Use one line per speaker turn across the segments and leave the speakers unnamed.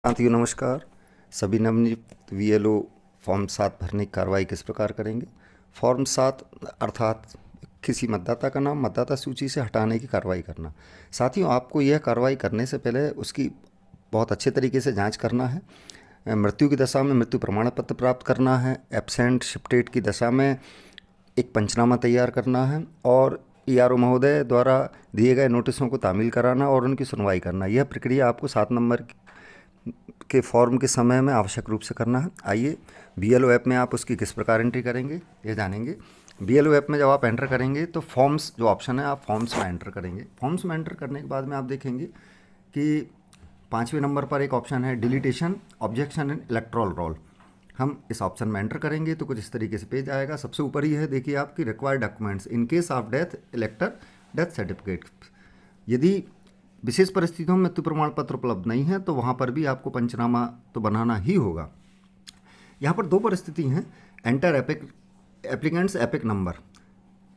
साथियों नमस्कार। सभी नवनियुक्त वीएलओ फॉर्म 7 भरने की कार्रवाई किस प्रकार करेंगे। फॉर्म 7 अर्थात किसी मतदाता का नाम मतदाता सूची से हटाने की कार्रवाई करना। साथियों, आपको यह कार्रवाई करने से पहले उसकी बहुत अच्छे तरीके से जांच करना है। मृत्यु की दशा में मृत्यु प्रमाण पत्र प्राप्त करना है। एब्सेंट शिफ्टेड की दशा में एक पंचनामा तैयार करना है और ईआरओ महोदय द्वारा दिए गए नोटिसों को तामील कराना और उनकी सुनवाई करना। यह प्रक्रिया आपको 7 नंबर के फॉर्म के समय में आवश्यक रूप से करना है। आइए बीएलओ ऐप में आप उसकी किस प्रकार एंट्री करेंगे ये जानेंगे। बीएलओ ऐप में जब आप एंटर करेंगे तो फॉर्म्स जो ऑप्शन है आप फॉर्म्स में एंटर करेंगे। फॉर्म्स में एंटर करने के बाद में आप देखेंगे कि 5वें नंबर पर एक ऑप्शन है deletion objection and electoral roll. हम इस ऑप्शन में एंटर करेंगे तो कुछ इस तरीके से पेज आएगा। सबसे ऊपर ही है देखिए आपकी required documents in case of death इलेक्टर death certificate. यदि विशेष परिस्थितियों में मृत्यु प्रमाण पत्र उपलब्ध नहीं है तो वहाँ पर भी आपको पंचनामा तो बनाना ही होगा। यहाँ पर दो परिस्थिति हैं। Enter applicants epic number.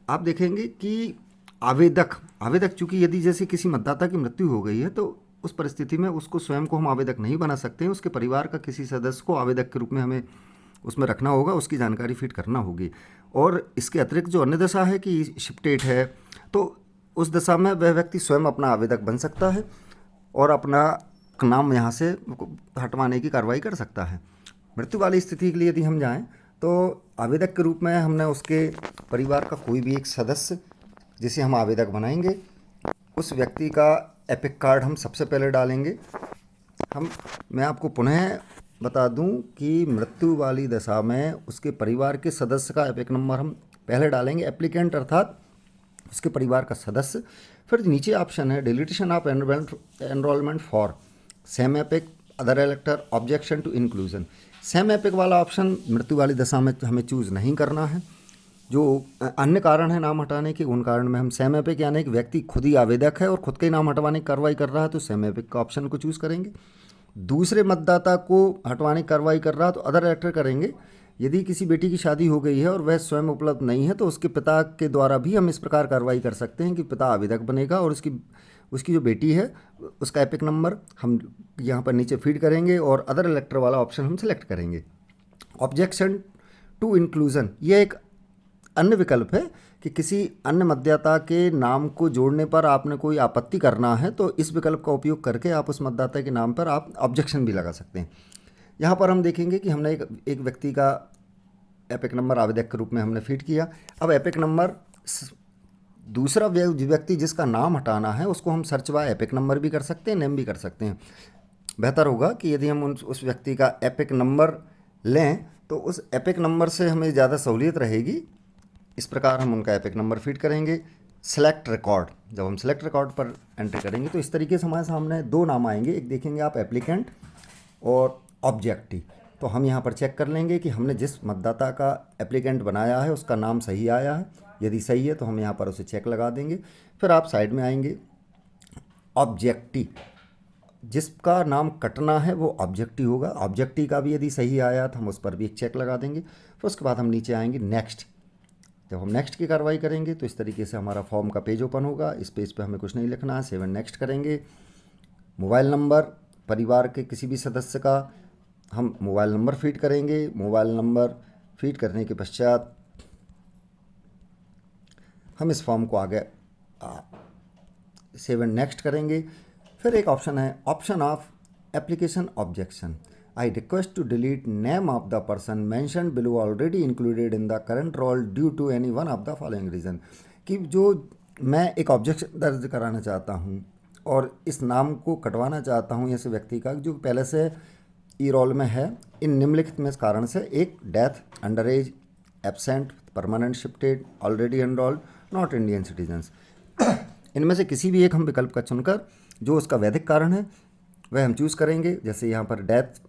आप देखेंगे कि आवेदक चूंकि यदि जैसे किसी मतदाता की मृत्यु हो गई है तो उस परिस्थिति में उसको स्वयं को हम आवेदक नहीं बना सकते हैं। उसके परिवार का किसी सदस्य को आवेदक के रूप में हमें उसमें रखना होगा, उसकी जानकारी फीड करना होगी। और इसके अतिरिक्त जो अन्य दशा है कि शिफ्टेड है तो उस दशा में वह व्यक्ति स्वयं अपना आवेदक बन सकता है और अपना नाम यहाँ से हटवाने की कार्रवाई कर सकता है। मृत्यु वाली स्थिति के लिए यदि हम जाएं तो आवेदक के रूप में हमने उसके परिवार का कोई भी एक सदस्य जिसे हम आवेदक बनाएंगे उस व्यक्ति का एपिक कार्ड हम सबसे पहले डालेंगे। मैं आपको पुनः बता दूं कि मृत्यु वाली दशा में उसके परिवार के सदस्य का एपिक नंबर हम पहले डालेंगे, एप्लीकेंट अर्थात उसके परिवार का सदस्य। फिर नीचे ऑप्शन है deletion of enrollment for same EPIC other elector objection to inclusion. Same EPIC वाला ऑप्शन मृत्यु वाली दशा में हमें चूज़ नहीं करना है। जो अन्य कारण है नाम हटाने के, उन कारण में हम सेम एपिक यानी कि व्यक्ति खुद ही आवेदक है और खुद के ही नाम हटवाने की कार्रवाई कर रहा है तो सेम एपिक का ऑप्शन को चूज़ करेंगे। दूसरे मतदाता को हटवाने की कार्रवाई कर रहा है तो अदर इलेक्टर करेंगे। यदि किसी बेटी की शादी हो गई है और वह स्वयं उपलब्ध नहीं है तो उसके पिता के द्वारा भी हम इस प्रकार कार्रवाई कर सकते हैं कि पिता आवेदक बनेगा और उसकी जो बेटी है उसका एपिक नंबर हम यहाँ पर नीचे फीड करेंगे और अदर इलेक्टर वाला ऑप्शन हम सेलेक्ट करेंगे। ऑब्जेक्शन टू इंक्लूजन ये एक अन्य विकल्प है कि किसी अन्य मतदाता के नाम को जोड़ने पर आपने कोई आपत्ति करना है तो इस विकल्प का उपयोग करके आप उस मतदाता के नाम पर आप ऑब्जेक्शन भी लगा सकते हैं। यहाँ पर हम देखेंगे कि हमने एक व्यक्ति का एपिक नंबर आवेदक के रूप में हमने फीड किया। अब एपिक नंबर दूसरा व्यक्ति जिसका नाम हटाना है उसको हम सर्च बाय एपिक नंबर भी कर सकते हैं, नेम भी कर सकते हैं। बेहतर होगा कि यदि हम उस व्यक्ति का एपिक नंबर लें तो उस एपिक नंबर से हमें ज़्यादा सहूलियत रहेगी। इस प्रकार हम उनका एपिक नंबर फीड करेंगे। सेलेक्ट रिकॉर्ड, जब हम सेलेक्ट रिकॉर्ड पर एंट्री करेंगे तो इस तरीके से हमारे सामने दो नाम आएंगे। एक देखेंगे आप एप्लीकेंट और ऑब्जेक्टी। तो हम यहाँ पर चेक कर लेंगे कि हमने जिस मतदाता का एप्लीकेंट बनाया है उसका नाम सही आया है। यदि सही है तो हम यहाँ पर उसे चेक लगा देंगे। फिर आप साइड में आएंगे, ऑब्जेक्टी जिसका नाम कटना है वो ऑब्जेक्टी होगा। ऑब्जेक्टी का भी यदि सही आया तो हम उस पर भी एक चेक लगा देंगे। फिर उसके बाद हम नीचे आएंगे नेक्स्ट। जब हम नेक्स्ट की कार्रवाई करेंगे तो इस तरीके से हमारा फॉर्म का पेज ओपन होगा। इस पेज पे हमें कुछ नहीं लिखना है, सेव एंड नेक्स्ट करेंगे। मोबाइल नंबर परिवार के किसी भी सदस्य का हम मोबाइल नंबर फीड करेंगे। मोबाइल नंबर फीड करने के पश्चात हम इस फॉर्म को आगे सेव एंड नेक्स्ट करेंगे। फिर एक ऑप्शन है option of application objection. I request to delete name of the person mentioned below already included in the current roll due to any one of the following reason. कि जो मैं एक objection दर्ज कराना चाहता हूँ और इस नाम को कटवाना चाहता हूँ ऐसे व्यक्ति का जो पहले से ई रोल में है इन निम्नलिखित में इस कारण से। एक, death, under as, absent, permanent shifted, already enrolled, not Indian citizens. इनमें से किसी भी एक हम विकल्प का चुनकर जो उसका वैधिक कारण है वह हम चूज़ करेंगे। जैसे यहाँ पर डेथ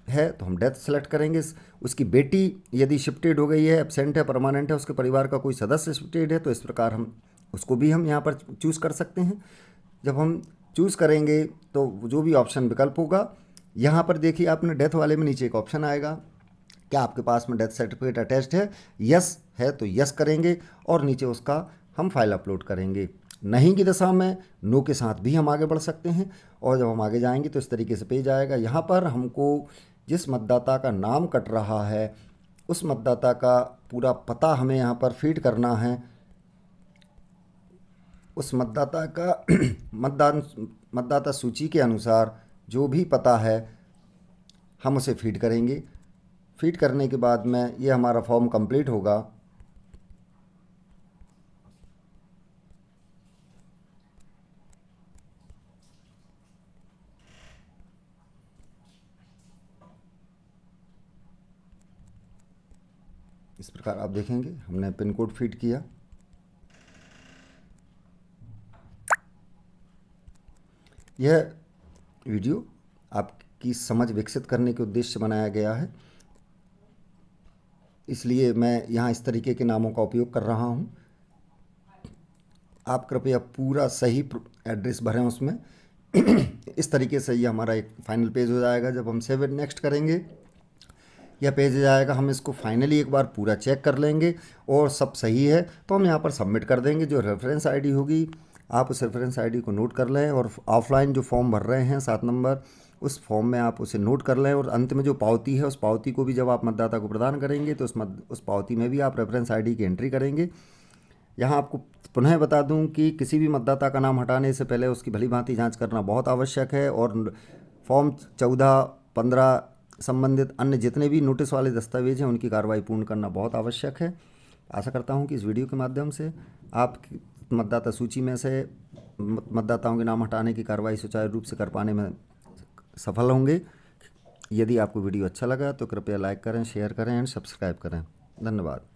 है तो हम डेथ सेलेक्ट करेंगे। उसकी बेटी यदि शिफ्टेड हो गई है, एब्सेंट है, परमानेंट है, उसके परिवार का कोई सदस्य शिफ्टेड है तो इस प्रकार हम उसको भी हम यहाँ पर चूज़ कर सकते हैं। जब हम चूज़ करेंगे तो जो भी ऑप्शन विकल्प होगा यहाँ पर देखिए आपने डेथ वाले में नीचे एक ऑप्शन आएगा, क्या आपके पास में डेथ सर्टिफिकेट अटैच्ड है। यस है तो यस करेंगे और नीचे उसका हम फाइल अपलोड करेंगे। नहीं की दशा में नो के साथ भी हम आगे बढ़ सकते हैं। और जब हम आगे जाएंगे तो इस तरीके से पेज आएगा। यहाँ पर हमको जिस मतदाता का नाम कट रहा है उस मतदाता का पूरा पता हमें यहाँ पर फीड करना है। उस मतदाता का मतदाता सूची के अनुसार जो भी पता है हम उसे फीड करेंगे। फीड करने के बाद में ये हमारा फॉर्म कंप्लीट होगा। इस प्रकार आप देखेंगे हमने पिन कोड फीड किया। यह वीडियो आपकी समझ विकसित करने के उद्देश्य से बनाया गया है, इसलिए मैं यहाँ इस तरीके के नामों का उपयोग कर रहा हूँ। आप कृपया पूरा सही एड्रेस भरें उसमें। इस तरीके से ये हमारा एक फाइनल पेज हो जाएगा। जब हम सेव एंड नेक्स्ट करेंगे यह पेज जाएगा। हम इसको फाइनली एक बार पूरा चेक कर लेंगे और सब सही है तो हम यहाँ पर सबमिट कर देंगे। जो रेफरेंस आईडी होगी आप उस रेफरेंस आईडी को नोट कर लें और ऑफलाइन जो फॉर्म भर रहे हैं 7 नंबर उस फॉर्म में आप उसे नोट कर लें। और अंत में जो पावती है उस पावती को भी जब आप मतदाता को प्रदान करेंगे तो उस पावती में भी आप रेफरेंस आईडी की एंट्री करेंगे। यहाँ आपको पुनः बता दूं कि किसी भी मतदाता का नाम हटाने से पहले उसकी भली भांति जांच करना बहुत आवश्यक है और फॉर्म 14, 15 संबंधित अन्य जितने भी नोटिस वाले दस्तावेज हैं उनकी कार्रवाई पूर्ण करना बहुत आवश्यक है। आशा करता हूं कि इस वीडियो के माध्यम से आप मतदाता सूची में से मतदाताओं के नाम हटाने की कार्रवाई सुचारू रूप से कर पाने में सफल होंगे। यदि आपको वीडियो अच्छा लगा तो कृपया लाइक करें, शेयर करें एंड सब्सक्राइब करें। धन्यवाद।